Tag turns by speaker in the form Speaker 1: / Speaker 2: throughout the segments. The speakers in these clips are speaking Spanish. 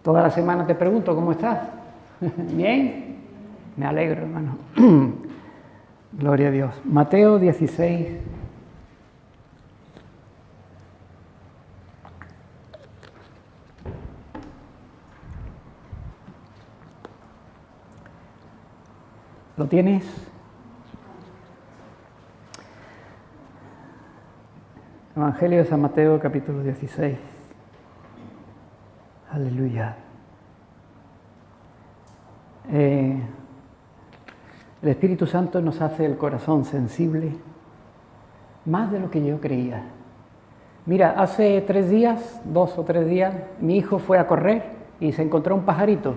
Speaker 1: Toda la semana te pregunto, ¿cómo estás? ¿Bien? Me alegro, hermano. Gloria a Dios. Mateo 16. ¿Lo tienes? Evangelio de San Mateo, capítulo 16. Aleluya. El Espíritu Santo nos hace el corazón sensible, más de lo que yo creía. Mira, hace 3 días, 2 o 3 días, mi hijo fue a correr y se encontró un pajarito.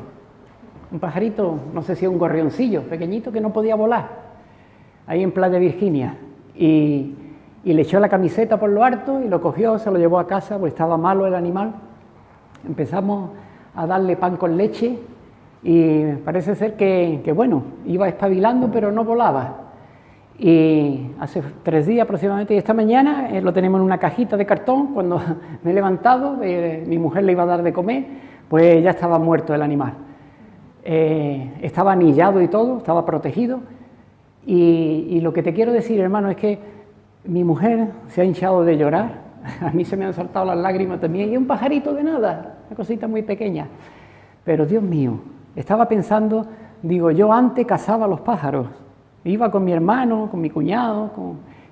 Speaker 1: Un pajarito, no sé si un gorrioncillo, pequeñito, que no podía volar, ahí en Playa Virginia. Y le echó la camiseta por lo alto y lo cogió, se lo llevó a casa, porque estaba malo el animal. Empezamos a darle pan con leche y parece ser que bueno, iba espabilando, pero no volaba. Y hace 3 días aproximadamente, y esta mañana lo tenemos en una cajita de cartón. Cuando me he levantado, mi mujer le iba a dar de comer, pues ya estaba muerto el animal. Estaba anillado y todo, estaba protegido. Y lo que te quiero decir, hermano, es que mi mujer se ha hinchado de llorar. A mí se me han saltado las lágrimas también. Y un pajarito de nada, una cosita muy pequeña. Pero Dios mío, estaba pensando, digo, yo antes cazaba los pájaros. Iba con mi hermano, con mi cuñado,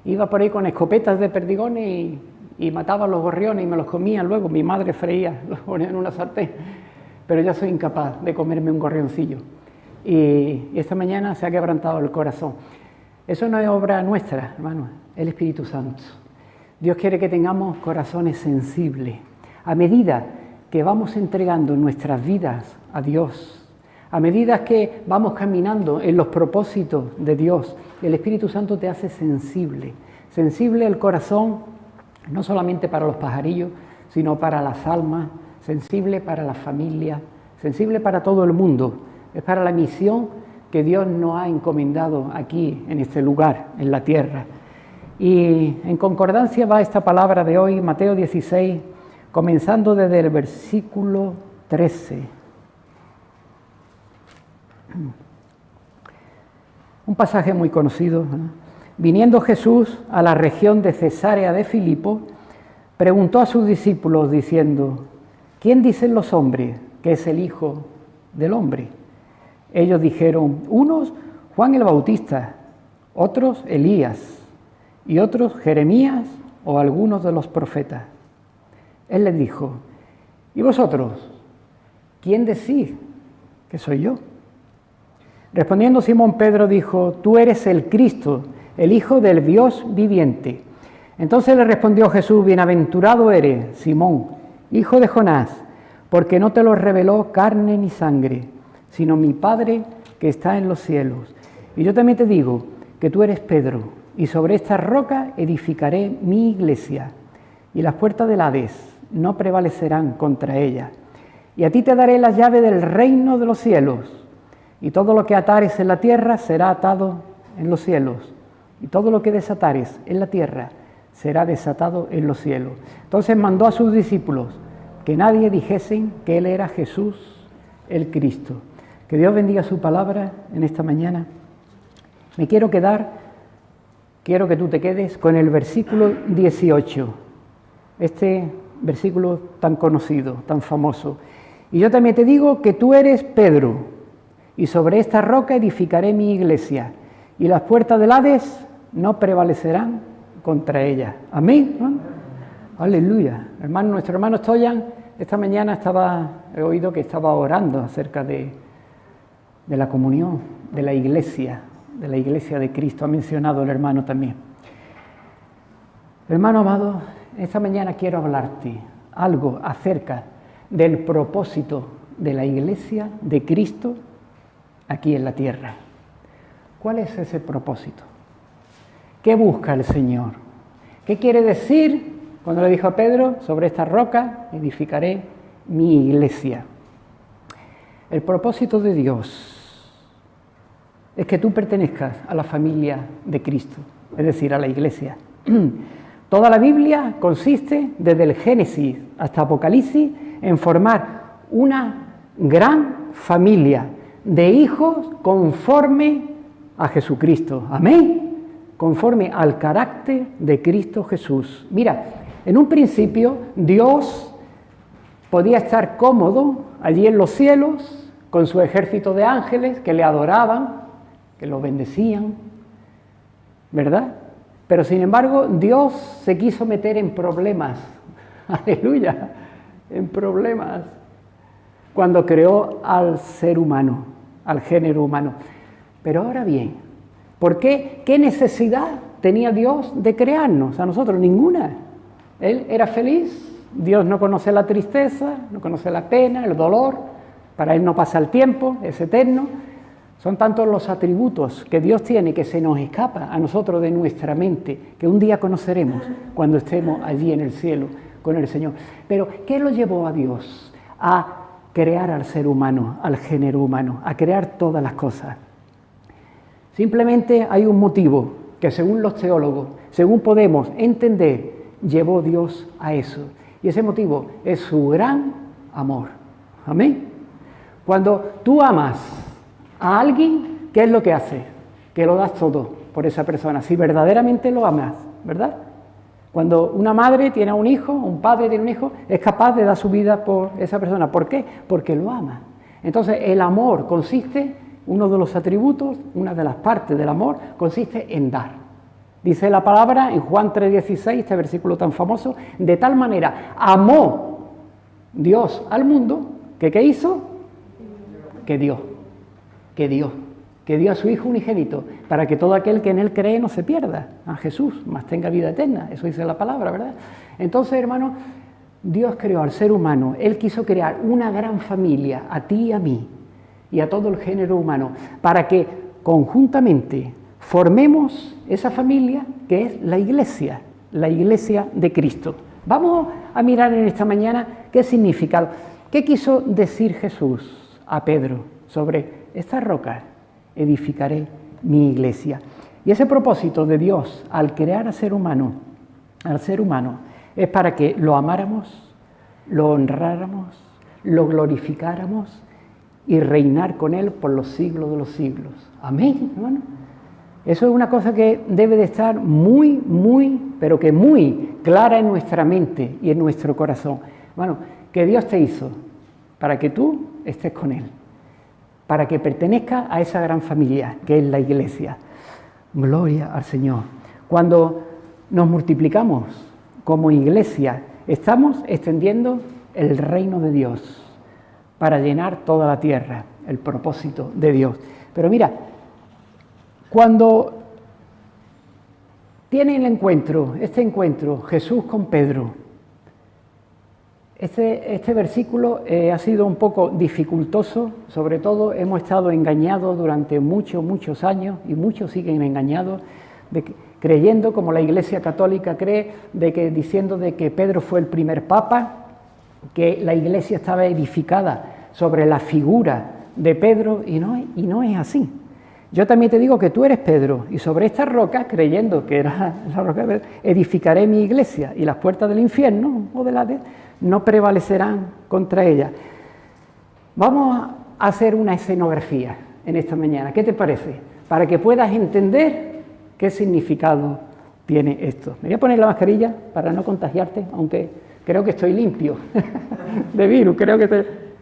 Speaker 1: iba por ahí con escopetas de perdigones y mataba los gorriones y me los comía luego. Mi madre freía, los ponía en una sartén. Pero yo soy incapaz de comerme un gorrioncillo. Y esta mañana se ha quebrantado el corazón. Eso no es obra nuestra, hermano, el Espíritu Santo. Dios quiere que tengamos corazones sensibles. A medida que vamos entregando nuestras vidas a Dios, a medida que vamos caminando en los propósitos de Dios, el Espíritu Santo te hace sensible. Sensible el corazón, no solamente para los pajarillos, sino para las almas, sensible para la familia, sensible para todo el mundo. Es para la misión que Dios nos ha encomendado aquí, en este lugar, en la tierra. Y en concordancia va esta palabra de hoy, Mateo 16, comenzando desde el versículo 13. Un pasaje muy conocido, ¿no? Viniendo Jesús a la región de Cesarea de Filipo, preguntó a sus discípulos diciendo: ¿quién dicen los hombres que es el Hijo del Hombre? Ellos dijeron, unos Juan el Bautista, otros Elías, y otros Jeremías o algunos de los profetas. Él les dijo, ¿y vosotros? ¿Quién decís que soy yo? Respondiendo Simón Pedro dijo, tú eres el Cristo, el Hijo del Dios viviente. Entonces le respondió Jesús, bienaventurado eres, Simón, hijo de Jonás, porque no te lo reveló carne ni sangre, sino mi Padre que está en los cielos. Y yo también te digo que tú eres Pedro, y sobre esta roca edificaré mi iglesia, y las puertas del Hades no prevalecerán contra ella. Y a ti te daré la llave del reino de los cielos, y todo lo que atares en la tierra será atado en los cielos, y todo lo que desatares en la tierra será desatado en los cielos. Entonces mandó a sus discípulos que nadie dijesen que Él era Jesús el Cristo. Que Dios bendiga su palabra en esta mañana. Quiero que tú te quedes con el versículo 18, este versículo tan conocido, tan famoso. Y yo también te digo que tú eres Pedro, y sobre esta roca edificaré mi iglesia, y las puertas del Hades no prevalecerán contra ella. Amén, ¿no? Aleluya. Nuestro hermano Stoyan, esta mañana he oído que estaba orando acerca de la comunión, de la iglesia de Cristo. Ha mencionado el hermano también. Hermano amado, esta mañana quiero hablarte algo acerca del propósito de la iglesia de Cristo aquí en la tierra. ¿Cuál es ese propósito? ¿Qué busca el Señor? ¿Qué quiere decir cuando le dijo a Pedro, sobre esta roca edificaré mi iglesia? El propósito de Dios es que tú pertenezcas a la familia de Cristo, es decir, a la iglesia. Toda la Biblia consiste, desde el Génesis hasta Apocalipsis, en formar una gran familia de hijos conforme a Jesucristo. Amén. Conforme al carácter de Cristo Jesús. Mira, en un principio Dios podía estar cómodo allí en los cielos con su ejército de ángeles que le adoraban, que lo bendecían, ¿verdad? Pero sin embargo Dios se quiso meter en problemas, aleluya, en problemas, cuando creó al ser humano, al género humano. Pero ahora bien, ¿por qué? ¿Qué necesidad tenía Dios de crearnos a nosotros? Ninguna. Él era feliz, Dios no conoce la tristeza, no conoce la pena, el dolor, para Él no pasa el tiempo, es eterno. Son tantos los atributos que Dios tiene que se nos escapa a nosotros de nuestra mente, que un día conoceremos cuando estemos allí en el cielo con el Señor. Pero, ¿qué lo llevó a Dios a crear al ser humano, al género humano, a crear todas las cosas? Simplemente hay un motivo que según los teólogos, según podemos entender, llevó Dios a eso. Y ese motivo es su gran amor. Amén. Cuando tú amas a alguien, ¿qué es lo que hace? Que lo das todo por esa persona, si verdaderamente lo amas, ¿verdad? Cuando una madre tiene a un hijo, un padre tiene un hijo, es capaz de dar su vida por esa persona. ¿Por qué? Porque lo ama. Entonces el amor consiste, uno de los atributos, una de las partes del amor, consiste en dar. Dice la palabra en Juan 3:16, este versículo tan famoso, de tal manera amó Dios al mundo, que ¿qué hizo? Que dio a su Hijo unigénito, para que todo aquel que en Él cree no se pierda, a Jesús, mas tenga vida eterna. Eso dice la palabra, ¿verdad? Entonces, hermano, Dios creó al ser humano, Él quiso crear una gran familia, a ti y a mí, y a todo el género humano, para que conjuntamente formemos esa familia que es la iglesia de Cristo. Vamos a mirar en esta mañana qué significado, qué quiso decir Jesús a Pedro sobre esta roca edificaré mi iglesia. Y ese propósito de Dios al crear al ser humano, es para que lo amáramos, lo honráramos, lo glorificáramos y reinar con Él por los siglos de los siglos. Amén, hermano. Eso es una cosa que debe de estar muy, pero que muy clara en nuestra mente y en nuestro corazón. Bueno, que Dios te hizo para que tú estés con Él, para que pertenezca a esa gran familia que es la iglesia. Gloria al Señor. Cuando nos multiplicamos como iglesia, estamos extendiendo el reino de Dios para llenar toda la tierra, el propósito de Dios. Pero mira, cuando tiene este encuentro Jesús con Pedro, este versículo ha sido un poco dificultoso, sobre todo hemos estado engañados durante muchos años y muchos siguen engañados, creyendo, como la Iglesia Católica cree, diciendo que Pedro fue el primer papa, que la Iglesia estaba edificada sobre la figura de Pedro y no es así. Yo también te digo que tú eres Pedro y sobre esta roca, creyendo que era la roca de Pedro, edificaré mi iglesia y las puertas del infierno o del Hades no prevalecerán contra ella. Vamos a hacer una escenografía en esta mañana. ¿Qué te parece? Para que puedas entender qué significado tiene esto. Me voy a poner la mascarilla para no contagiarte, aunque creo que estoy limpio de virus.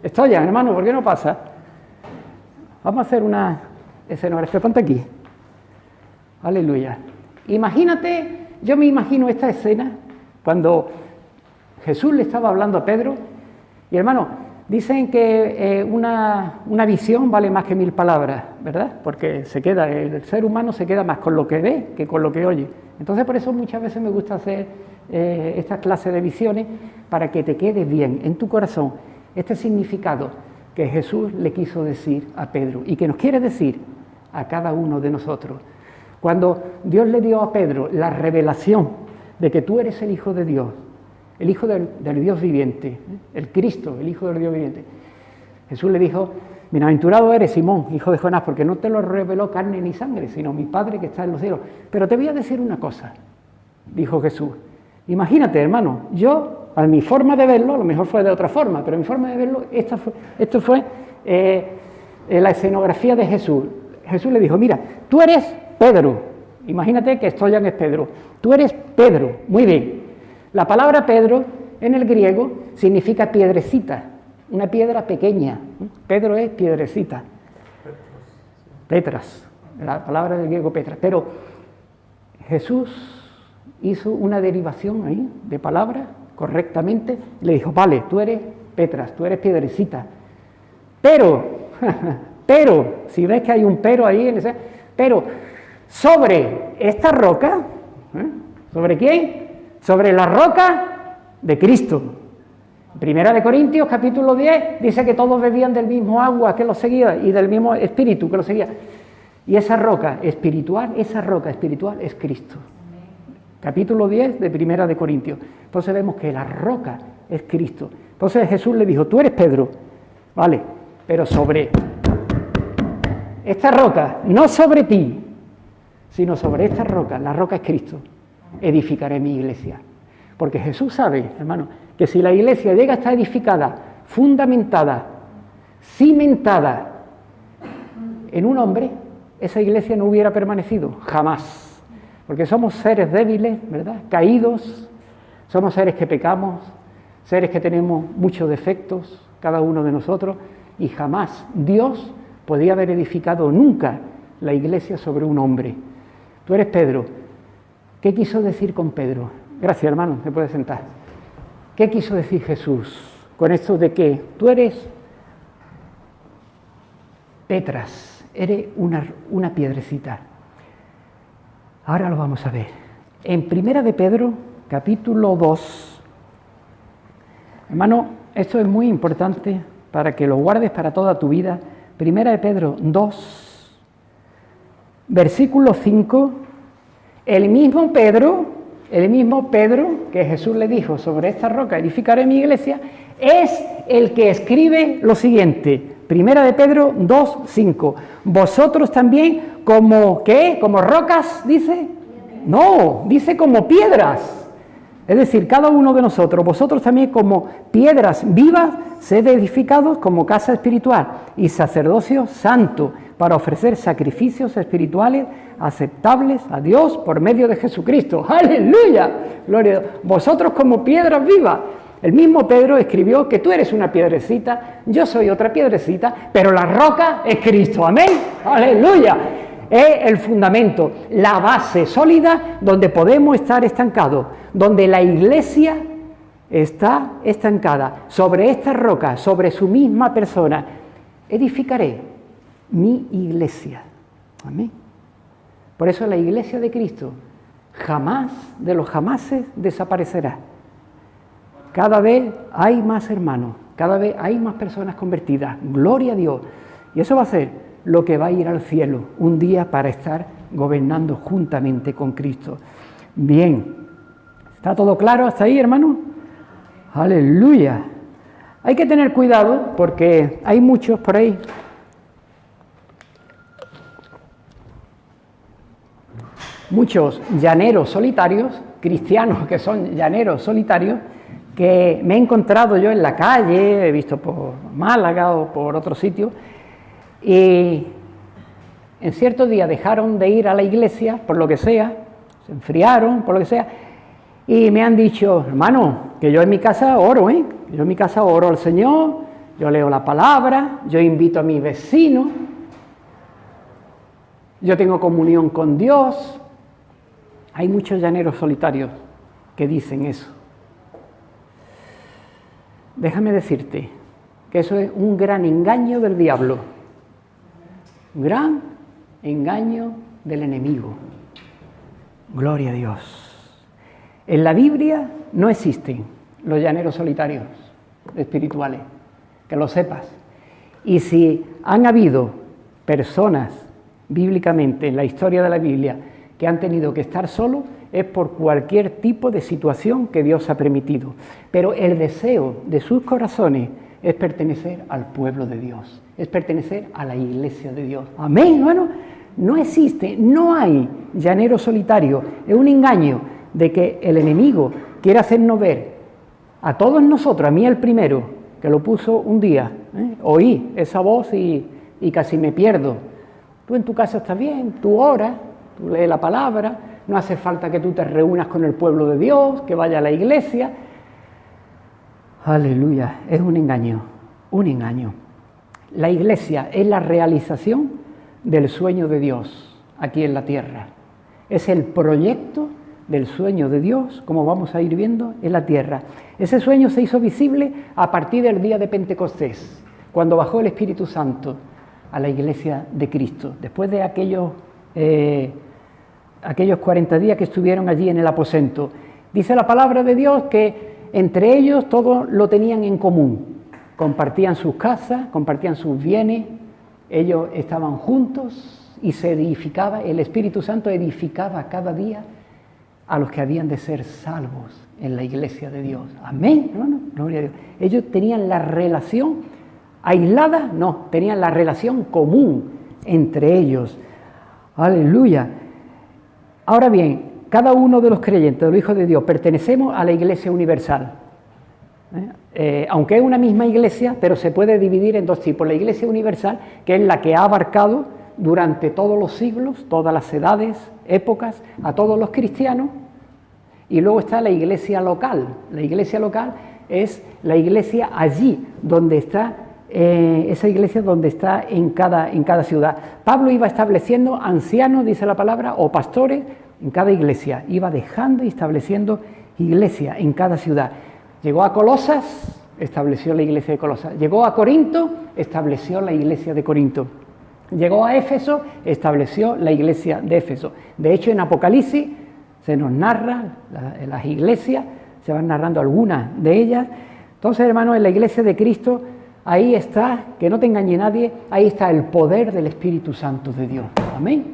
Speaker 1: Estoy ya, hermano, ¿por qué no pasa? Vamos a hacer una escenografía. Ponte aquí. Aleluya. Imagínate, yo me imagino esta escena cuando Jesús le estaba hablando a Pedro y, hermano, dicen que una visión vale más que 1000 palabras, ¿verdad? Porque el ser humano se queda más con lo que ve que con lo que oye. Entonces, por eso muchas veces me gusta hacer estas clases de visiones para que te quede bien en tu corazón este significado que Jesús le quiso decir a Pedro y que nos quiere decir a cada uno de nosotros. Cuando Dios le dio a Pedro la revelación de que tú eres el Hijo de Dios, el Hijo del Dios viviente, el Cristo, el Hijo del Dios viviente, Jesús le dijo: bienaventurado eres, Simón, hijo de Jonás, porque no te lo reveló carne ni sangre, sino mi Padre que está en los cielos. Pero te voy a decir una cosa, dijo Jesús. Imagínate, hermano, yo a mi forma de verlo, a lo mejor fue de otra forma, pero mi forma de verlo, esto fue la escenografía de Jesús. Jesús le dijo, mira, tú eres Pedro, imagínate que Stoyan es Pedro, tú eres Pedro, muy bien. La palabra Pedro en el griego significa piedrecita, una piedra pequeña. Pedro es piedrecita. Petras, la palabra del griego Petra. Pero Jesús hizo una derivación ahí de palabra correctamente, le dijo, vale, tú eres Petras, tú eres piedrecita. Pero, si ves que hay un pero ahí, pero sobre esta roca, ¿sobre quién? Sobre la roca de Cristo. Primera de Corintios, capítulo 10, dice que todos bebían del mismo agua que los seguía y del mismo espíritu que los seguía. Y esa roca espiritual es Cristo. Capítulo 10 de Primera de Corintios. Entonces vemos que la roca es Cristo. Entonces Jesús le dijo, tú eres Pedro, vale, pero sobre esta roca, no sobre ti, sino sobre esta roca, la roca es Cristo, edificaré mi iglesia. Porque Jesús sabe, hermano, que si la iglesia llega a estar edificada, fundamentada, cimentada en un hombre, esa iglesia no hubiera permanecido, jamás. Porque somos seres débiles, ¿verdad? Caídos, somos seres que pecamos, seres que tenemos muchos defectos, cada uno de nosotros, y jamás Dios podía haber edificado nunca la iglesia sobre un hombre. Tú eres Pedro. ¿Qué quiso decir con Pedro? Gracias, hermano, te puedes sentar. ¿Qué quiso decir Jesús con esto de que tú eres Petras, eres una piedrecita? Ahora lo vamos a ver. En Primera de Pedro, capítulo 2, hermano, esto es muy importante para que lo guardes para toda tu vida. Primera de Pedro 2, versículo 5, el mismo Pedro que Jesús le dijo, sobre esta roca edificaré mi iglesia, es el que escribe lo siguiente. Primera de Pedro 2, 5. Vosotros también como, ¿qué? ¿Como rocas, dice? No, dice como piedras. Es decir, cada uno de nosotros, vosotros también como piedras vivas, sed edificados como casa espiritual y sacerdocio santo, para ofrecer sacrificios espirituales aceptables a Dios por medio de Jesucristo. ¡Aleluya! Gloria a Dios. Vosotros como piedras vivas. El mismo Pedro escribió que tú eres una piedrecita, yo soy otra piedrecita, pero la roca es Cristo. ¡Amén! ¡Aleluya! Es el fundamento, la base sólida donde podemos estar estancados, donde la iglesia está estancada. Sobre esta roca, sobre su misma persona, edificaré mi iglesia. Amén. Por eso la iglesia de Cristo jamás de los jamases desaparecerá. Cada vez hay más hermanos, cada vez hay más personas convertidas. Gloria a Dios. Y eso va a ser lo que va a ir al cielo un día para estar gobernando juntamente con Cristo. Bien. ¿Está todo claro hasta ahí, hermano? Aleluya. Hay que tener cuidado porque hay muchos por ahí. Muchos llaneros solitarios, cristianos que son llaneros solitarios, que me he encontrado yo en la calle, he visto por Málaga o por otro sitio, y en cierto día dejaron de ir a la iglesia, por lo que sea, se enfriaron, por lo que sea, y me han dicho, hermano, que yo en mi casa oro, yo en mi casa oro al Señor, yo leo la palabra, yo invito a mi vecino, yo tengo comunión con Dios. Hay muchos llaneros solitarios que dicen eso. Déjame decirte que eso es un gran engaño del diablo, un gran engaño del enemigo. Gloria a Dios. En la Biblia no existen los llaneros solitarios espirituales, que lo sepas. Y si han habido personas bíblicamente en la historia de la Biblia que han tenido que estar solos, es por cualquier tipo de situación que Dios ha permitido. Pero el deseo de sus corazones es pertenecer al pueblo de Dios, es pertenecer a la iglesia de Dios. Amén, hermano. No existe, no hay llanero solitario. Es un engaño de que el enemigo quiere hacernos ver A todos nosotros, a mí el primero, que lo puso un día, oí esa voz y casi me pierdo. Tú en tu casa estás bien, tú oras, tú lees la palabra, no hace falta que tú te reúnas con el pueblo de Dios, que vaya a la iglesia. Aleluya, es un engaño, un engaño. La iglesia es la realización del sueño de Dios aquí en la tierra. Es el proyecto del sueño de Dios, como vamos a ir viendo, en la tierra. Ese sueño se hizo visible a partir del día de Pentecostés, cuando bajó el Espíritu Santo a la iglesia de Cristo, después de aquellos 40 días que estuvieron allí en el aposento. Dice la palabra de Dios que entre ellos todos lo tenían en común, compartían sus casas, compartían sus bienes, ellos estaban juntos y se edificaba, el Espíritu Santo edificaba cada día a los que habían de ser salvos en la iglesia de Dios. Amén, hermano, gloria a Dios. Ellos tenían la relación aislada, no, tenían la relación común entre ellos. Aleluya. Ahora bien, cada uno de los creyentes, de los hijos de Dios, pertenecemos a la iglesia universal. Aunque es una misma iglesia, pero se puede dividir en dos tipos. La iglesia universal, que es la que ha abarcado durante todos los siglos, todas las edades, épocas, a todos los cristianos, y luego está la iglesia local. La iglesia local es la iglesia allí, donde está, esa iglesia donde está en cada ciudad. Pablo iba estableciendo ancianos, dice la palabra, o pastores en cada iglesia, iba dejando y estableciendo iglesia en cada ciudad. Llegó a Colosas, estableció la iglesia de Colosas. Llegó a Corinto, estableció la iglesia de Corinto. Llegó a Éfeso, estableció la iglesia de Éfeso. De hecho, en Apocalipsis se nos narra las iglesias, se van narrando algunas de ellas. Entonces, hermanos, en la iglesia de Cristo, ahí está, que no te engañe nadie, ahí está el poder del Espíritu Santo de Dios. Amén.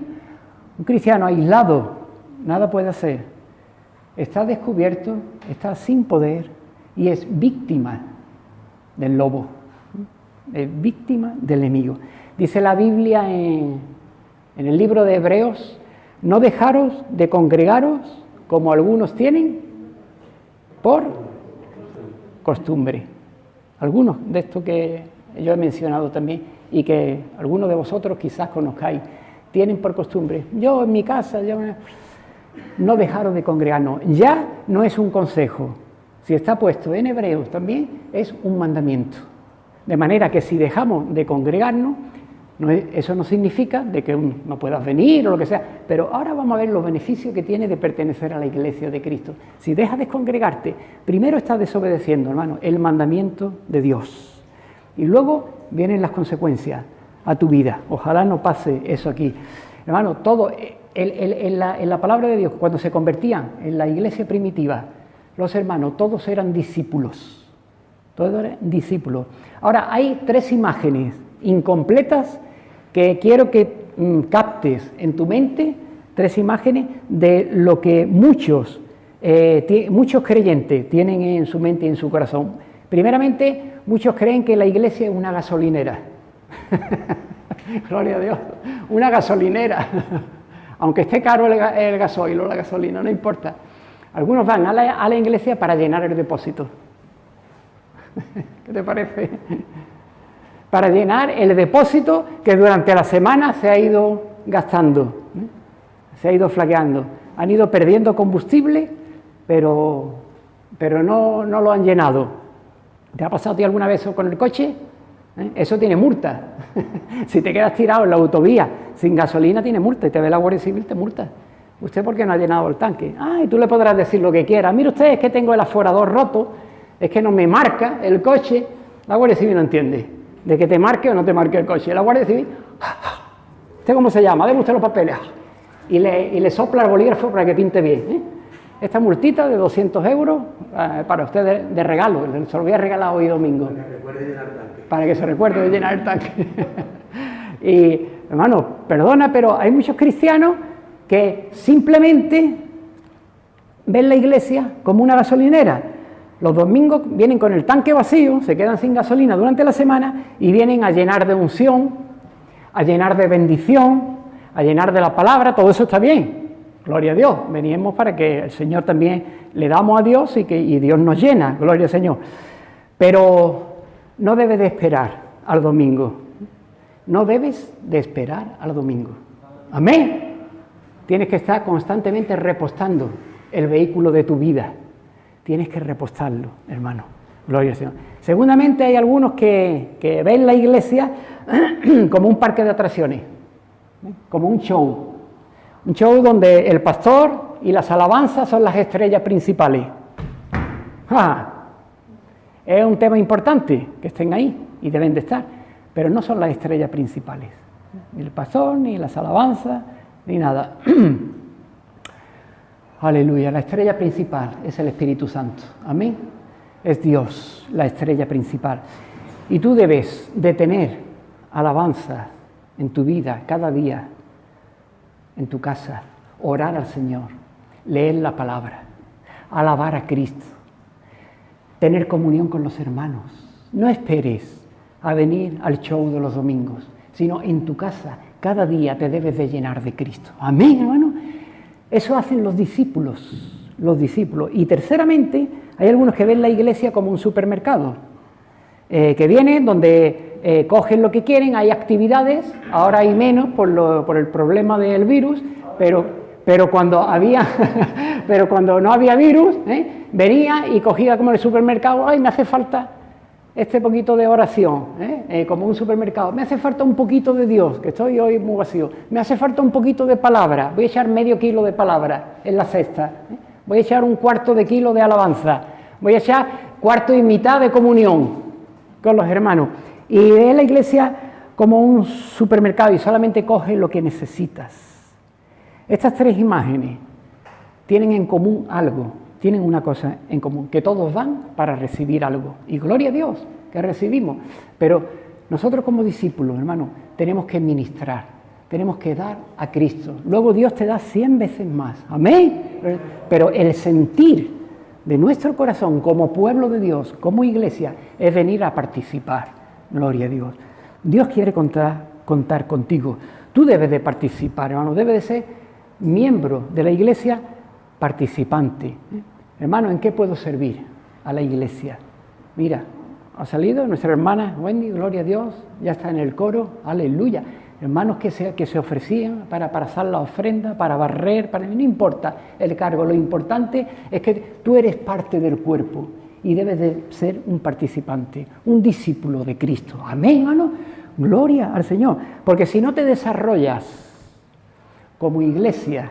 Speaker 1: Un cristiano aislado, nada puede hacer. Está descubierto, está sin poder y es víctima del lobo, es víctima del enemigo. Dice la Biblia en el libro de Hebreos, no dejaros de congregaros como algunos tienen por costumbre. Algunos de estos que yo he mencionado también y que algunos de vosotros quizás conozcáis, tienen por costumbre. Yo en mi casa, no dejaros de congregarnos. Ya no es un consejo. Si está puesto en Hebreos también, es un mandamiento. De manera que si dejamos de congregarnos, eso no significa de que no puedas venir o lo que sea, pero ahora vamos a ver los beneficios que tiene de pertenecer a la iglesia de Cristo. Si dejas de congregarte, primero estás desobedeciendo, hermano, el mandamiento de Dios. Y luego vienen las consecuencias a tu vida. Ojalá no pase eso aquí. Hermano, todo, en la palabra de Dios, cuando se convertían en la iglesia primitiva, los hermanos, todos eran discípulos. Todos eran discípulos. Ahora, hay tres imágenes incompletas que quiero que captes en tu mente, tres imágenes de lo que muchos creyentes tienen en su mente y en su corazón. Primeramente, muchos creen que la iglesia es una gasolinera. Gloria a Dios, una gasolinera. Aunque esté caro el gasoil o la gasolina, no importa. Algunos van a la iglesia para llenar el depósito. ¿Qué te parece? Para llenar el depósito que durante la semana se ha ido gastando, se ha ido flaqueando. Han ido perdiendo combustible, pero no lo han llenado. ¿Te ha pasado a ti alguna vez eso con el coche? Eso tiene multa. Si te quedas tirado en la autovía sin gasolina, tiene multa. Y te ve la Guardia Civil, te multa. ¿Usted por qué no ha llenado el tanque? Y tú le podrás decir lo que quieras. Mire usted, es que tengo el aforador roto, es que no me marca el coche. La Guardia Civil no entiende de que te marque o no te marque el coche. La Guardia Civil, ¿usted cómo se llama? Deme usted los papeles. Y le sopla el bolígrafo para que pinte bien. Esta multita de 200 euros para usted de regalo, se lo voy a regalar hoy domingo. Para que se recuerde de llenar el tanque. Y, hermano, perdona, pero hay muchos cristianos que simplemente ven la iglesia como una gasolinera. Los domingos vienen con el tanque vacío, se quedan sin gasolina durante la semana y vienen a llenar de unción, a llenar de bendición, a llenar de la palabra. Todo eso está bien, gloria a Dios, venimos para que el Señor también le damos a Dios y Dios nos llena, gloria al Señor. Pero no debes de esperar al domingo, no debes de esperar al domingo. Amén. Tienes que estar constantemente repostando el vehículo de tu vida. Tienes que repostarlo, hermano. Gloria al Señor. Seguramente hay algunos que ven la iglesia como un parque de atracciones, como un show. Un show donde el pastor y las alabanzas son las estrellas principales. Es un tema importante que estén ahí y deben de estar, pero no son las estrellas principales. Ni el pastor, ni las alabanzas, ni nada. Aleluya, la estrella principal es el Espíritu Santo. Amén. Es Dios, la estrella principal. Y tú debes de tener alabanzas en tu vida, cada día, en tu casa, orar al Señor, leer la palabra, alabar a Cristo, tener comunión con los hermanos. No esperes a venir al show de los domingos, sino en tu casa, cada día te debes de llenar de Cristo. Amén, hermano. Eso hacen los discípulos. Y terceramente, hay algunos que ven la iglesia como un supermercado, que vienen donde cogen lo que quieren, hay actividades, ahora hay menos por el problema del virus, pero cuando no había virus, venía y cogía como el supermercado, ay, me hace falta este poquito de oración, como un supermercado, me hace falta un poquito de Dios, que estoy hoy muy vacío, me hace falta un poquito de palabra, voy a echar medio kilo de palabra en la cesta, voy a echar un cuarto de kilo de alabanza, voy a echar cuarto y mitad de comunión con los hermanos. Y ve la iglesia como un supermercado y solamente coge lo que necesitas. Estas tres imágenes tienen en común algo, tienen una cosa en común, que todos van para recibir algo. Y gloria a Dios que recibimos. Pero nosotros como discípulos, hermanos, tenemos que ministrar, tenemos que dar a Cristo. Luego Dios te da 100 veces más. Amén. Pero el sentir de nuestro corazón como pueblo de Dios, como iglesia, es venir a participar. Gloria a Dios. Dios quiere contar contigo. Tú debes de participar, hermano. Debes de ser miembro de la iglesia, participante. Hermano, ¿en qué puedo servir a la iglesia? Mira, ha salido nuestra hermana Wendy, gloria a Dios, ya está en el coro, aleluya. Hermanos que se ofrecían para hacer la ofrenda, para barrer, no importa el cargo, lo importante es que tú eres parte del cuerpo y debes de ser un participante, un discípulo de Cristo. Amén, hermano, gloria al Señor, porque si no te desarrollas como iglesia,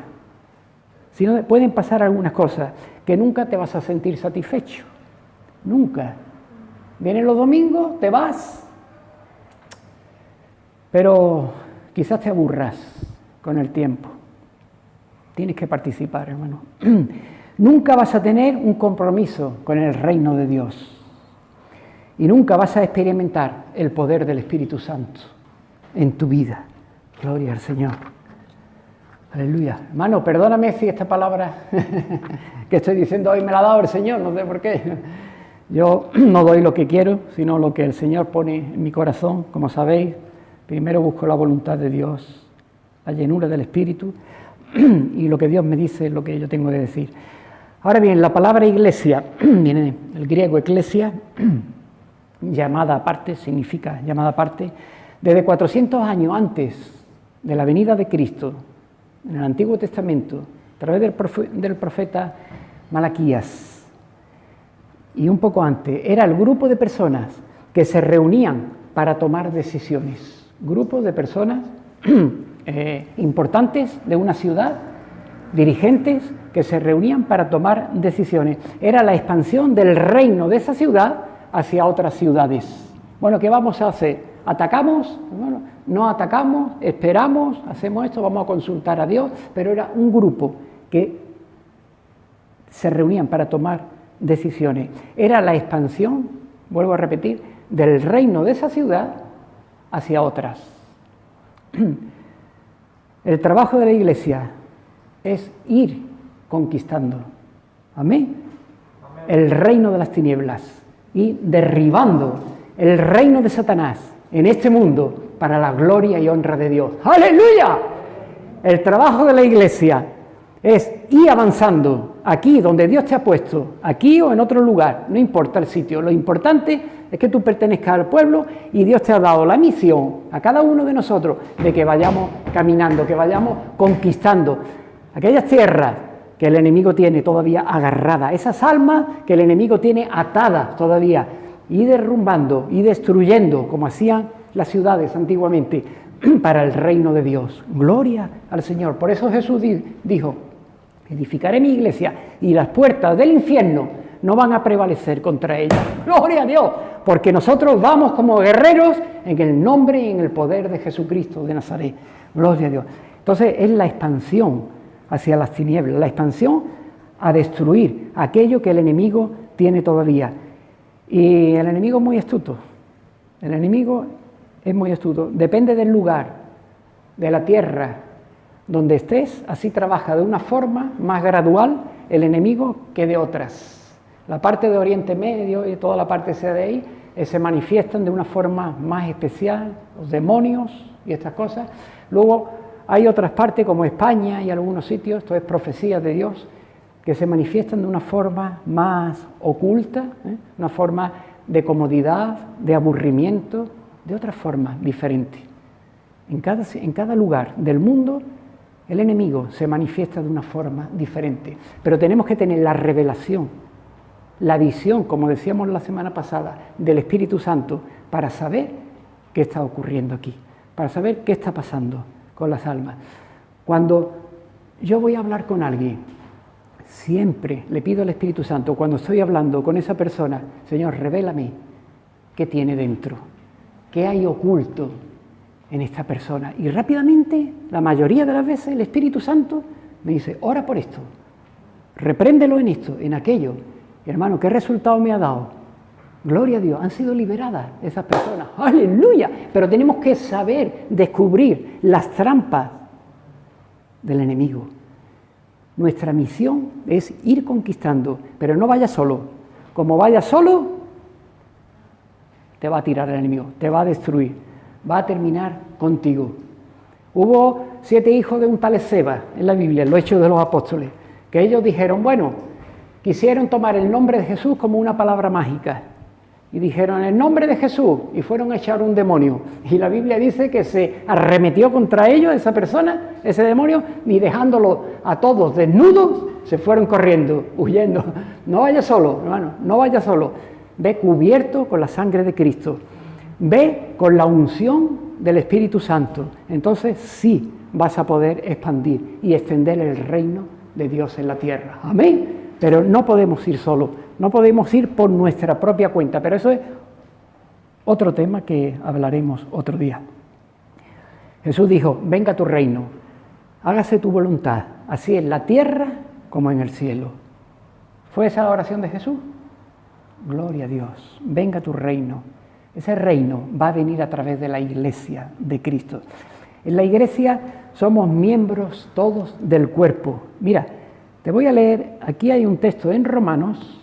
Speaker 1: si no, pueden pasar algunas cosas que nunca te vas a sentir satisfecho, nunca. Vienen los domingos, te vas, pero quizás te aburras con el tiempo. Tienes que participar, hermano. Nunca vas a tener un compromiso con el reino de Dios y nunca vas a experimentar el poder del Espíritu Santo en tu vida. Gloria al Señor. Aleluya. Hermano, perdóname si esta palabra que estoy diciendo hoy me la ha dado el Señor, no sé por qué. Yo no doy lo que quiero, sino lo que el Señor pone en mi corazón. Como sabéis, primero busco la voluntad de Dios, la llenura del Espíritu, y lo que Dios me dice es lo que yo tengo que decir. Ahora bien, la palabra iglesia, viene del griego eclesia, llamada aparte, significa llamada aparte, desde 400 años antes de la venida de Cristo, en el Antiguo Testamento, a través del profeta Malaquías, y un poco antes, era el grupo de personas que se reunían para tomar decisiones. Grupos de personas importantes de una ciudad, dirigentes que se reunían para tomar decisiones. Era la expansión del reino de esa ciudad hacia otras ciudades. Bueno, ¿qué vamos a hacer? ¿Atacamos? Bueno, no atacamos, esperamos, hacemos esto, vamos a consultar a Dios, pero era un grupo que se reunían para tomar decisiones. Era la expansión, vuelvo a repetir, del reino de esa ciudad hacia otras. El trabajo de la iglesia es ir conquistando, amén, el reino de las tinieblas y derribando el reino de Satanás en este mundo para la gloria y honra de Dios. ¡Aleluya! El trabajo de la iglesia Es ir avanzando aquí donde Dios te ha puesto, aquí o en otro lugar, no importa el sitio. Lo importante es que tú pertenezcas al pueblo y Dios te ha dado la misión a cada uno de nosotros de que vayamos caminando, que vayamos conquistando aquellas tierras que el enemigo tiene todavía agarradas, esas almas que el enemigo tiene atadas todavía, y derrumbando y destruyendo, como hacían las ciudades antiguamente, para el reino de Dios. Gloria al Señor. Por eso Jesús dijo: edificaré mi iglesia y las puertas del infierno no van a prevalecer contra ella. Gloria a Dios, porque nosotros vamos como guerreros en el nombre y en el poder de Jesucristo de Nazaret. Gloria a Dios. Entonces es la expansión hacia las tinieblas, la expansión a destruir aquello que el enemigo tiene todavía. Y el enemigo es muy astuto. El enemigo es muy astuto. Depende del lugar, de la tierra donde estés, así trabaja de una forma más gradual el enemigo que de otras. La parte de Oriente Medio y toda la parte de ahí se manifiestan de una forma más especial, los demonios y estas cosas. Luego hay otras partes como España y algunos sitios, esto es profecía de Dios, que se manifiestan de una forma más oculta, una forma de comodidad, de aburrimiento, de otra forma diferente. En cada lugar del mundo el enemigo se manifiesta de una forma diferente, pero tenemos que tener la revelación, la visión, como decíamos la semana pasada, del Espíritu Santo para saber qué está ocurriendo aquí, para saber qué está pasando con las almas. Cuando yo voy a hablar con alguien, siempre le pido al Espíritu Santo, cuando estoy hablando con esa persona: Señor, revélame qué tiene dentro, qué hay oculto en esta persona. Y rápidamente, la mayoría de las veces, el Espíritu Santo me dice: ora por esto, repréndelo en esto, en aquello. Y hermano, ¿qué resultado me ha dado? Gloria a Dios, han sido liberadas esas personas. ¡Aleluya! Pero tenemos que saber descubrir las trampas del enemigo. Nuestra misión es ir conquistando, pero no vayas solo. Como vayas solo, te va a tirar el enemigo, te va a destruir, va a terminar contigo. Hubo 7 hijos de un tal Esceva en la Biblia, en los Hechos de los Apóstoles, que ellos dijeron, bueno, quisieron tomar el nombre de Jesús como una palabra mágica. Y dijeron, en el nombre de Jesús, y fueron a echar un demonio. Y la Biblia dice que se arremetió contra ellos, esa persona, ese demonio, y dejándolo a todos desnudos, se fueron corriendo, huyendo. No vaya solo, hermano, no vaya solo. Ve cubierto con la sangre de Cristo. Ve con la unción del Espíritu Santo. Entonces sí vas a poder expandir y extender el reino de Dios en la tierra. Amén. Pero no podemos ir solos, no podemos ir por nuestra propia cuenta, pero eso es otro tema que hablaremos otro día. Jesús dijo, venga tu reino, hágase tu voluntad, así en la tierra como en el cielo. ¿Fue esa la oración de Jesús? Gloria a Dios, venga tu reino. Ese reino va a venir a través de la iglesia de Cristo. En la iglesia somos miembros todos del cuerpo. Mira, te voy a leer, aquí hay un texto en Romanos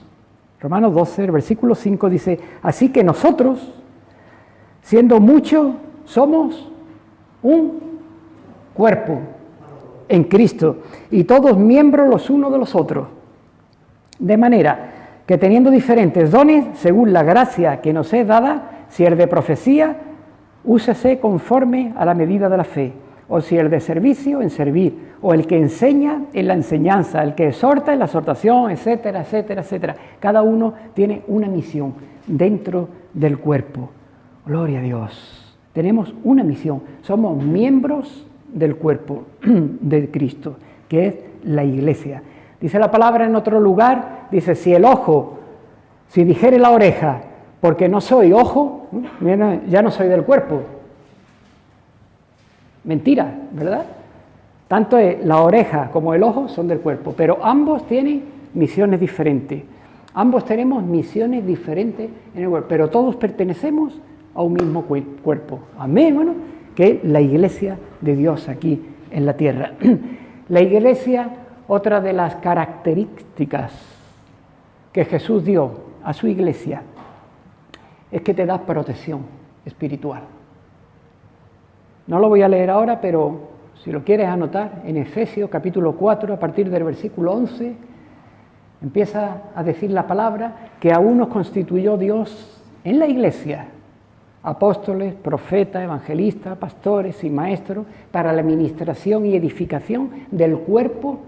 Speaker 1: 12, el versículo 5 dice, así que nosotros, siendo muchos, somos un cuerpo en Cristo y todos miembros los unos de los otros. De manera que teniendo diferentes dones, según la gracia que nos es dada, si el de profecía, úsese conforme a la medida de la fe, o si el de servicio, en servir, o el que enseña en la enseñanza, el que exhorta en la exhortación, etcétera, etcétera, etcétera. Cada uno tiene una misión dentro del cuerpo. Gloria a Dios. Tenemos una misión. Somos miembros del cuerpo de Cristo, que es la iglesia. Dice la palabra en otro lugar, dice, si dijere la oreja, porque no soy ojo, ya no soy del cuerpo. Mentira, ¿verdad? Tanto la oreja como el ojo son del cuerpo, pero ambos tienen misiones diferentes. Ambos tenemos misiones diferentes en el cuerpo, pero todos pertenecemos a un mismo cuerpo. Amén, hermano, que es la iglesia de Dios aquí en la tierra. La iglesia, otra de las características que Jesús dio a su iglesia, es que te da protección espiritual. No lo voy a leer ahora, pero si lo quieres anotar, en Efesios capítulo 4, a partir del versículo 11, empieza a decir la palabra que aún nos constituyó Dios en la iglesia, apóstoles, profetas, evangelistas, pastores y maestros, para la administración y edificación del cuerpo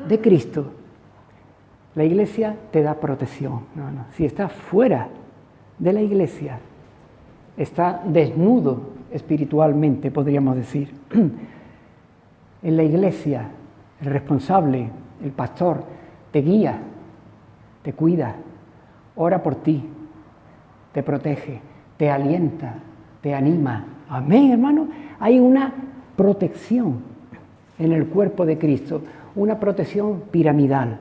Speaker 1: de Cristo. La iglesia te da protección. Si estás fuera de la iglesia, está desnudo espiritualmente, podríamos decir. En la iglesia, el responsable, el pastor, te guía, te cuida, ora por ti, te protege, te alienta, te anima. Amén, hermano. Hay una protección en el cuerpo de Cristo, una protección piramidal.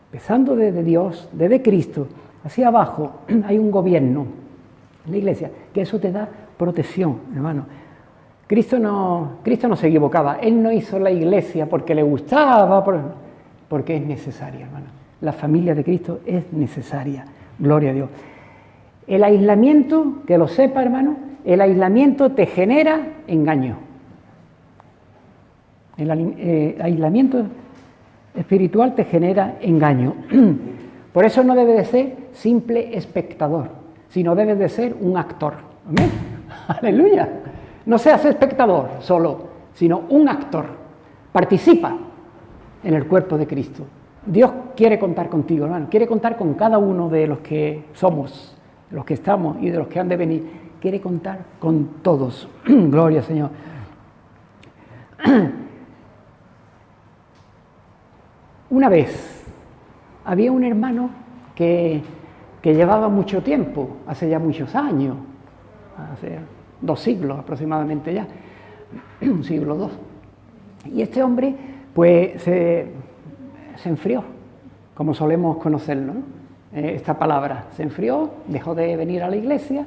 Speaker 1: Empezando desde Dios, desde Cristo, hacia abajo hay un gobierno en la iglesia, que eso te da protección, hermano. Cristo no se equivocaba. Él no hizo la iglesia porque le gustaba, porque es necesaria, hermano. La familia de Cristo es necesaria. Gloria a Dios. El aislamiento, que lo sepa, hermano, el aislamiento te genera engaño. El aislamiento espiritual te genera engaño. Por eso no debe de ser simple espectador, sino debe de ser un actor. ¿Amén? Aleluya. No seas espectador solo, sino un actor. Participa en el cuerpo de Cristo. Dios quiere contar contigo, hermano. Quiere contar con cada uno de los que somos, de los que estamos y de los que han de venir. Quiere contar con todos. Gloria al Señor. Una vez había un hermano que llevaba mucho tiempo, hace ya muchos años, hace 2 siglos aproximadamente ya, siglo II. Y este hombre pues se enfrió, como solemos conocerlo, ¿no? Esta palabra, se enfrió, dejó de venir a la iglesia,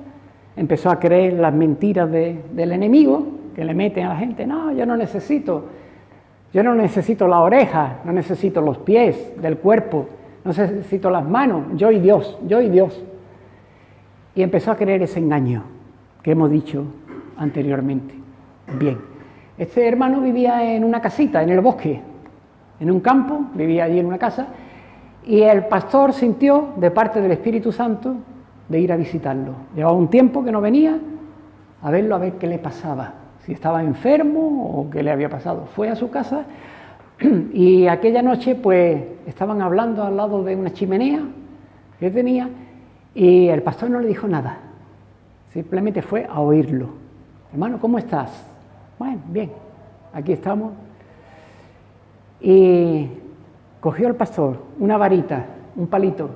Speaker 1: empezó a creer las mentiras del enemigo que le meten a la gente. No, yo no necesito la oreja, no necesito los pies del cuerpo, no necesito las manos, yo y Dios. Y empezó a creer ese engaño que hemos dicho anteriormente. Bien, este hermano vivía en una casita, en el bosque, en un campo, vivía allí en una casa, y el pastor sintió de parte del Espíritu Santo de ir a visitarlo. Llevaba un tiempo que no venía a verlo, a ver qué le pasaba, si estaba enfermo o qué le había pasado. Fue a su casa y aquella noche pues estaban hablando al lado de una chimenea que tenía y el pastor no le dijo nada. Simplemente fue a oírlo. Hermano, ¿cómo estás? Bueno, bien, aquí estamos. Y cogió el pastor una varita, un palito,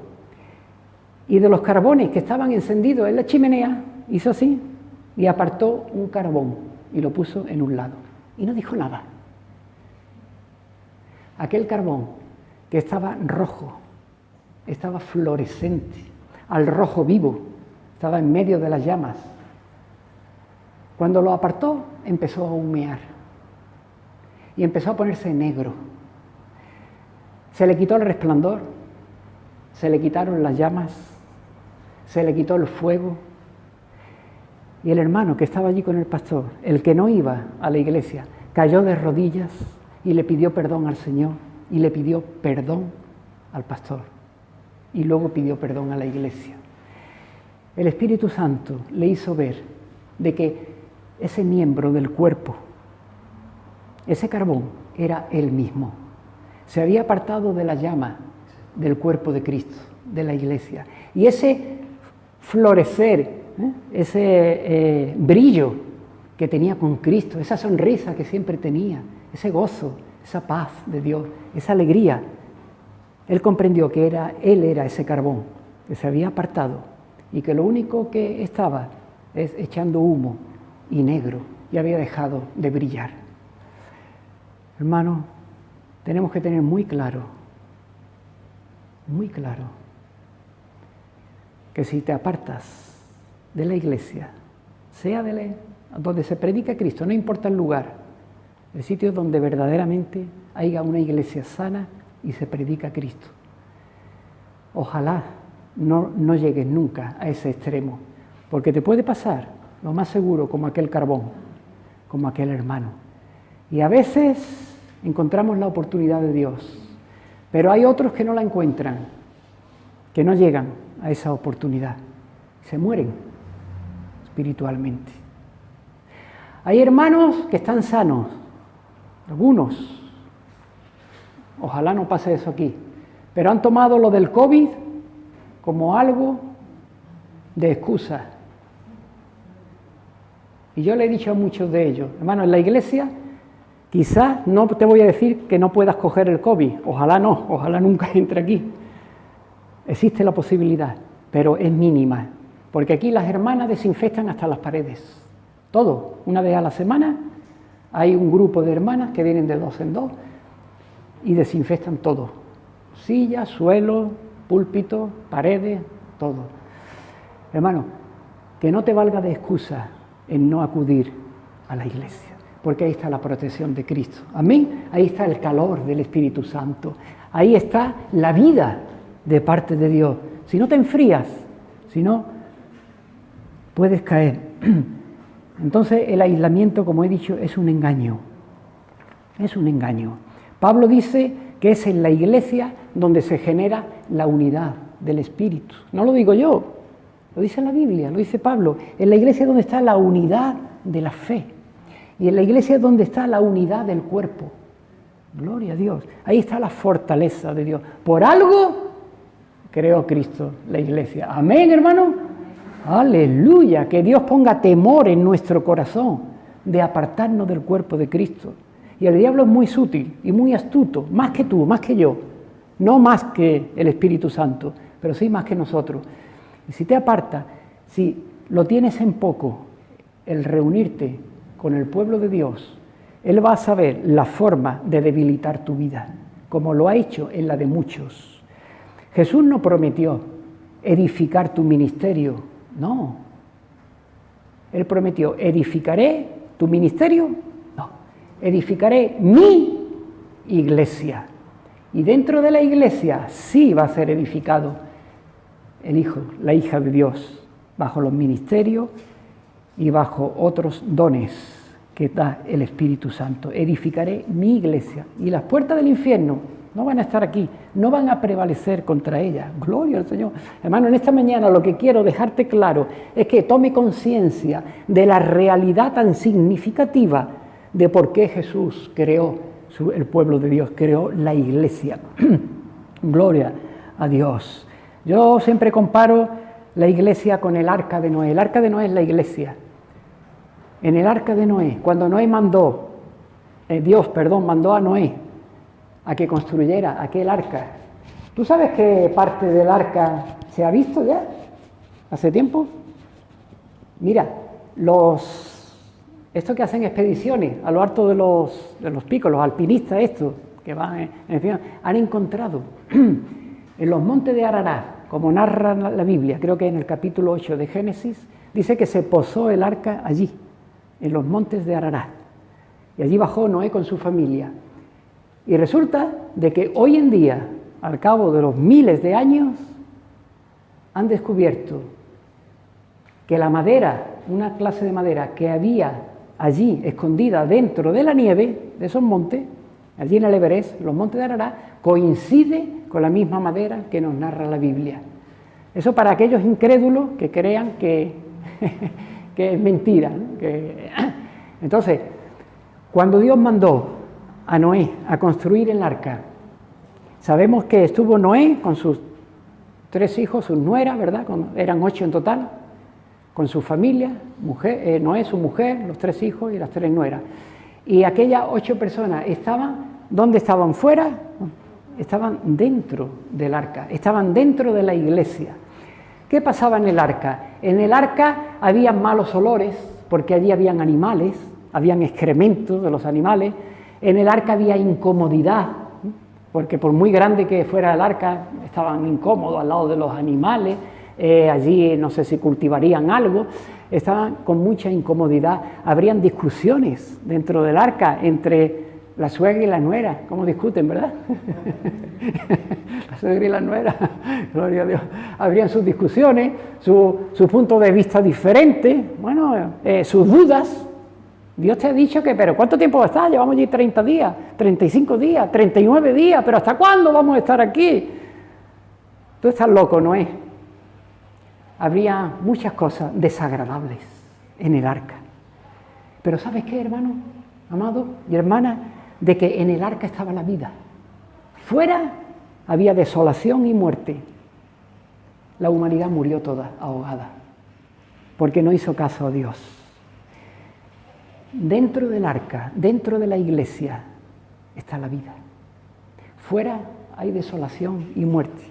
Speaker 1: y de los carbones que estaban encendidos en la chimenea, hizo así y apartó un carbón y lo puso en un lado. Y no dijo nada. Aquel carbón que estaba rojo, estaba fluorescente, al rojo vivo, estaba en medio de las llamas. Cuando lo apartó, empezó a humear y empezó a ponerse negro. Se le quitó el resplandor, se le quitaron las llamas, se le quitó el fuego. Y el hermano que estaba allí con el pastor, el que no iba a la iglesia, cayó de rodillas y le pidió perdón al Señor y le pidió perdón al pastor y luego pidió perdón a la iglesia. El Espíritu Santo le hizo ver de que ese miembro del cuerpo, ese carbón, era él mismo. Se había apartado de la llama del cuerpo de Cristo, de la iglesia. Y ese florecer, ese brillo que tenía con Cristo, esa sonrisa que siempre tenía, ese gozo, esa paz de Dios, esa alegría, él comprendió que él era ese carbón que se había apartado y que lo único que estaba es echando humo y negro y había dejado de brillar. Hermano, tenemos que tener muy claro, que si te apartas de la iglesia, sea donde se predica Cristo, no importa el lugar, el sitio donde verdaderamente haya una iglesia sana y se predica Cristo. Ojalá no llegues nunca a ese extremo, porque te puede pasar, lo más seguro, como aquel carbón, como aquel hermano. Y a veces encontramos la oportunidad de Dios, pero hay otros que no la encuentran, que no llegan a esa oportunidad, se mueren espiritualmente. Hay hermanos que están sanos, algunos, ojalá no pase eso aquí, pero han tomado lo del COVID como algo de excusa. Y yo le he dicho a muchos de ellos, hermano, en la iglesia quizás no te voy a decir que no puedas coger el COVID, ojalá no, ojalá nunca entre aquí. Existe la posibilidad, pero es mínima, porque aquí las hermanas desinfectan hasta las paredes, todo. Una vez a la semana hay un grupo de hermanas que vienen de 2 en 2 y desinfectan todo, sillas, suelo, púlpito, paredes, todo. Hermano, que no te valga de excusa en no acudir a la iglesia, porque ahí está la protección de Cristo. Amén. Ahí está el calor del Espíritu Santo. Ahí está la vida de parte de Dios. Si no te enfrías, si no, puedes caer. Entonces el aislamiento, como he dicho, es un engaño. Es un engaño. Pablo dice que es en la iglesia donde se genera la unidad del Espíritu. No lo digo yo, lo dice la Biblia, lo dice Pablo. En la iglesia es donde está la unidad de la fe. Y en la iglesia es donde está la unidad del cuerpo. Gloria a Dios. Ahí está la fortaleza de Dios. Por algo creó Cristo la iglesia. Amén, hermano. Aleluya. Que Dios ponga temor en nuestro corazón de apartarnos del cuerpo de Cristo. Y el diablo es muy sutil y muy astuto, más que tú, más que yo. No más que el Espíritu Santo, pero sí más que nosotros. Y si te aparta, si lo tienes en poco, el reunirte con el pueblo de Dios, Él va a saber la forma de debilitar tu vida, como lo ha hecho en la de muchos. Jesús no prometió edificar tu ministerio, no. Él prometió, ¿edificaré tu ministerio? No. Edificaré mi iglesia. Y dentro de la iglesia sí va a ser edificado el Hijo, la hija de Dios, bajo los ministerios y bajo otros dones que da el Espíritu Santo. Edificaré mi iglesia y las puertas del infierno no van a estar aquí, no van a prevalecer contra ella. Gloria al Señor. Hermano, en esta mañana lo que quiero dejarte claro es que tome conciencia de la realidad tan significativa de por qué Jesús creó el pueblo de Dios, creó la iglesia. Gloria a Dios. Yo siempre comparo la iglesia con el arca de Noé. El arca de Noé es la iglesia. En el arca de Noé, cuando Noé Dios mandó a Noé a que construyera aquel arca. ¿Tú sabes qué parte del arca se ha visto ya? ¿Hace tiempo? Mira, estos que hacen expediciones a lo alto de los picos, los alpinistas estos, que van han encontrado en los montes de Ararat, como narra la Biblia, creo que en el capítulo 8 de Génesis, dice que se posó el arca allí, en los montes de Ararat. Y allí bajó Noé con su familia. Y resulta de que hoy en día, al cabo de los miles de años, han descubierto que la madera, una clase de madera que había allí escondida dentro de la nieve de esos montes, allí en el Everest, los montes de Ararat, coincide con la misma madera que nos narra la Biblia. Eso para aquellos incrédulos que crean que es mentira, ¿no? Entonces, cuando Dios mandó a Noé a construir el arca, sabemos que estuvo Noé con sus 3 hijos, sus nueras, ¿verdad? Eran 8 en total, con su familia, Noé, su mujer, los 3 hijos y las 3 nueras. Y aquellas 8 personas ¿dónde estaban? ¿Fuera? Estaban dentro del arca, estaban dentro de la iglesia. ¿Qué pasaba en el arca? En el arca había malos olores, porque allí habían animales, habían excrementos de los animales. En el arca había incomodidad, porque por muy grande que fuera el arca, estaban incómodos al lado de los animales. Allí no sé si cultivarían algo, estaban con mucha incomodidad. Habrían discusiones dentro del arca entre la suegra y la nuera. ¿Cómo discuten, verdad? La suegra y la nuera, gloria a Dios. Habrían sus discusiones, su punto de vista diferente, bueno, sus dudas. Dios te ha dicho que, pero ¿cuánto tiempo va a estar? Llevamos allí 30 días, 35 días, 39 días, pero ¿hasta cuándo vamos a estar aquí? Tú estás loco, Noé. Habría muchas cosas desagradables en el arca. Pero ¿sabes qué, hermano, amado y hermana? De que en el arca estaba la vida. Fuera había desolación y muerte. La humanidad murió toda ahogada, porque no hizo caso a Dios. Dentro del arca, dentro de la iglesia, está la vida. Fuera hay desolación y muerte.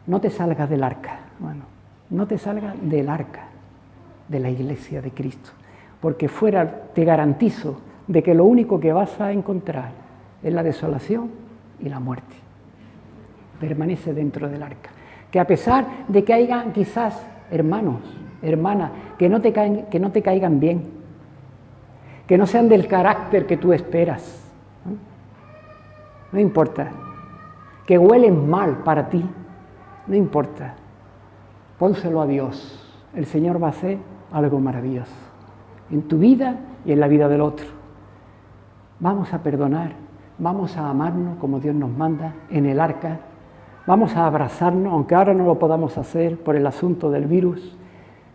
Speaker 1: No te salgas del arca, hermano. No te salgas del arca de la iglesia de Cristo, porque fuera te garantizo de que lo único que vas a encontrar es la desolación y la muerte. Permanece dentro del arca. Que a pesar de que haya quizás hermanos, hermanas, que no te caigan bien, que no sean del carácter que tú esperas, no importa, que huelen mal para ti, no importa, pónselo a Dios, el Señor va a hacer algo maravilloso en tu vida y en la vida del otro. Vamos a perdonar, vamos a amarnos como Dios nos manda en el arca, vamos a abrazarnos, aunque ahora no lo podamos hacer por el asunto del virus,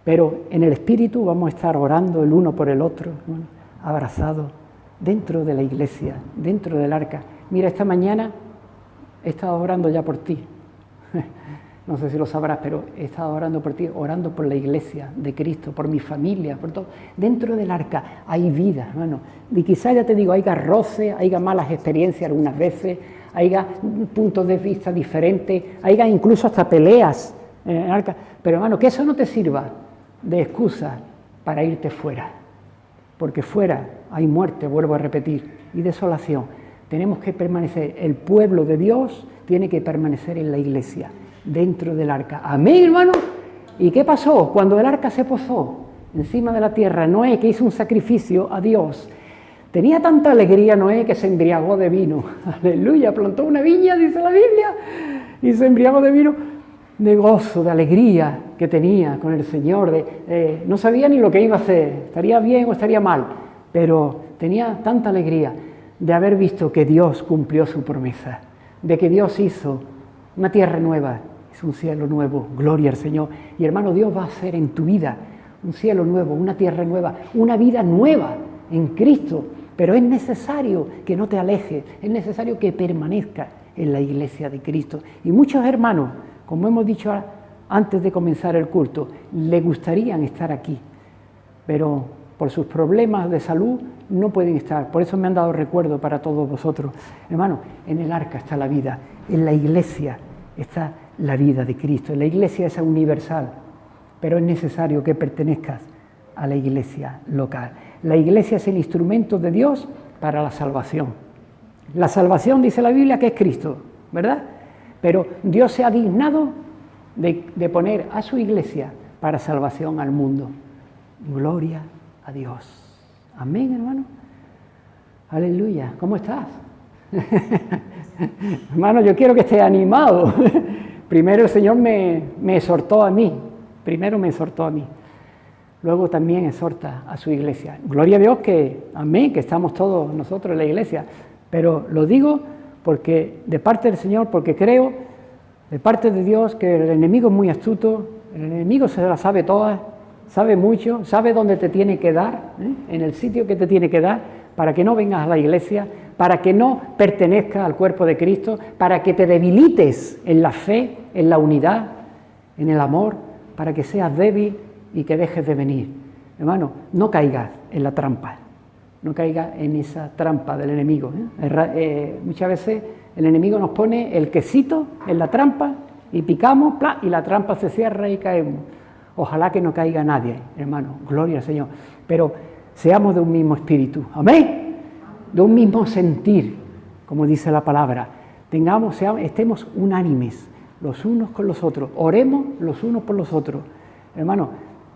Speaker 1: pero en el Espíritu vamos a estar orando el uno por el otro, ¿no? Abrazados dentro de la iglesia, dentro del arca. Mira, esta mañana he estado orando ya por ti. No sé si lo sabrás, pero he estado orando por ti, orando por la iglesia de Cristo, por mi familia, por todo. Dentro del arca hay vida, hermano. Y quizás, ya te digo, haya roce, haya malas experiencias algunas veces, haya puntos de vista diferentes, haya incluso hasta peleas en el arca. Pero, hermano, que eso no te sirva de excusa para irte fuera. Porque fuera hay muerte, vuelvo a repetir, y desolación. Tenemos que permanecer, el pueblo de Dios tiene que permanecer en la iglesia, dentro del arca. Amén, hermano. ¿Y qué pasó? Cuando el arca se posó encima de la tierra, Noé, que hizo un sacrificio a Dios, tenía tanta alegría Noé que se embriagó de vino. Aleluya, plantó una viña, dice la Biblia, y se embriagó de vino, de gozo, de alegría que tenía con el Señor. No sabía ni lo que iba a hacer, estaría bien o estaría mal, pero tenía tanta alegría de haber visto que Dios cumplió su promesa, de que Dios hizo una tierra nueva, hizo un cielo nuevo, gloria al Señor. Y hermano, Dios va a hacer en tu vida un cielo nuevo, una tierra nueva, una vida nueva en Cristo. Pero es necesario que no te alejes, es necesario que permanezcas en la iglesia de Cristo. Y muchos hermanos, como hemos dicho antes de comenzar el culto, le gustarían estar aquí, pero por sus problemas de salud no pueden estar. Por eso me han dado recuerdo para todos vosotros. Hermano, en el arca está la vida, en la iglesia está la vida de Cristo. En la iglesia es universal, pero es necesario que pertenezcas a la iglesia local. La iglesia es el instrumento de Dios para la salvación. La salvación, dice la Biblia, que es Cristo, ¿verdad? Pero Dios se ha dignado de poner a su iglesia para salvación al mundo. Gloria a Dios. Amén, hermano. Aleluya. ¿Cómo estás? Hermano, yo quiero que estés animado. Primero el Señor me exhortó a mí. Primero me exhortó a mí. Luego también exhorta a su iglesia. Gloria a Dios que, amén, que estamos todos nosotros en la iglesia. Pero lo digo porque de parte del Señor, porque creo, de parte de Dios, que el enemigo es muy astuto, el enemigo se la sabe todas, sabe mucho, sabe dónde te tiene que dar, en el sitio que te tiene que dar, para que no vengas a la iglesia, para que no pertenezcas al cuerpo de Cristo, para que te debilites en la fe, en la unidad, en el amor, para que seas débil y que dejes de venir. Hermano, no caigas en la trampa, no caigas en esa trampa del enemigo. Muchas veces el enemigo nos pone el quesito en la trampa y picamos, ¡plá!, y la trampa se cierra y caemos. Ojalá que no caiga nadie, hermano, gloria al Señor, pero seamos de un mismo espíritu, amén, de un mismo sentir, como dice la palabra, estemos unánimes los unos con los otros, oremos los unos por los otros. Hermano,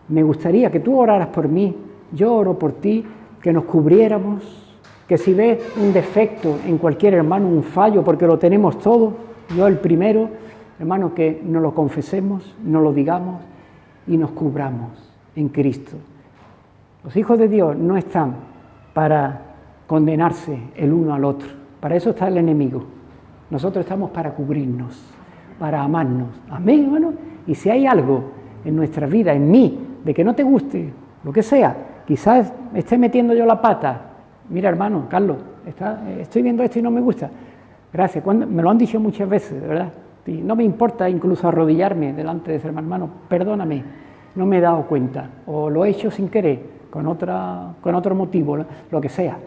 Speaker 1: me gustaría que tú oraras por mí, yo oro por ti, que nos cubriéramos, que si ves un defecto en cualquier hermano, un fallo, porque lo tenemos todo, yo el primero, hermano, que nos lo confesemos, nos lo digamos y nos cubramos en Cristo. Los hijos de Dios no están para condenarse el uno al otro. Para eso está el enemigo. Nosotros estamos para cubrirnos, para amarnos. Amén, hermano. Y si hay algo en nuestra vida, en mí, de que no te guste, lo que sea, quizás esté metiendo yo la pata. Mira, hermano, Carlos, estoy viendo esto y no me gusta. Gracias. Me lo han dicho muchas veces, de verdad. Y no me importa incluso arrodillarme delante de ese hermano. Perdóname, no me he dado cuenta. O lo he hecho sin querer, con otro motivo, lo que sea.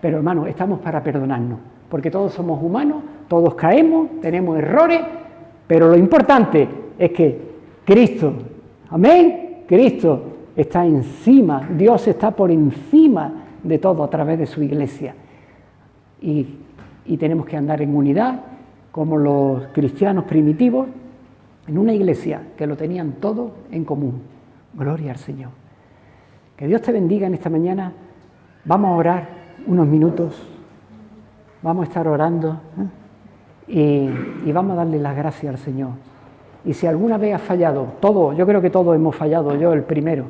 Speaker 1: Pero, hermano, estamos para perdonarnos. Porque todos somos humanos, todos caemos, tenemos errores, pero lo importante es que Cristo, amén, Cristo está encima, Dios está por encima de todo a través de su iglesia. Y tenemos que andar en unidad, como los cristianos primitivos, en una iglesia que lo tenían todo en común. Gloria al Señor. Que Dios te bendiga en esta mañana. Vamos a orar unos minutos. Vamos a estar orando y vamos a darle las gracias al Señor. Y si alguna vez has fallado, yo creo que todos hemos fallado, yo el primero,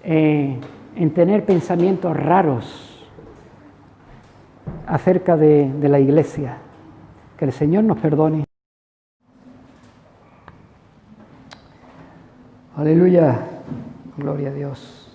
Speaker 1: en tener pensamientos raros acerca de la iglesia, que el Señor nos perdone. Aleluya, gloria a Dios.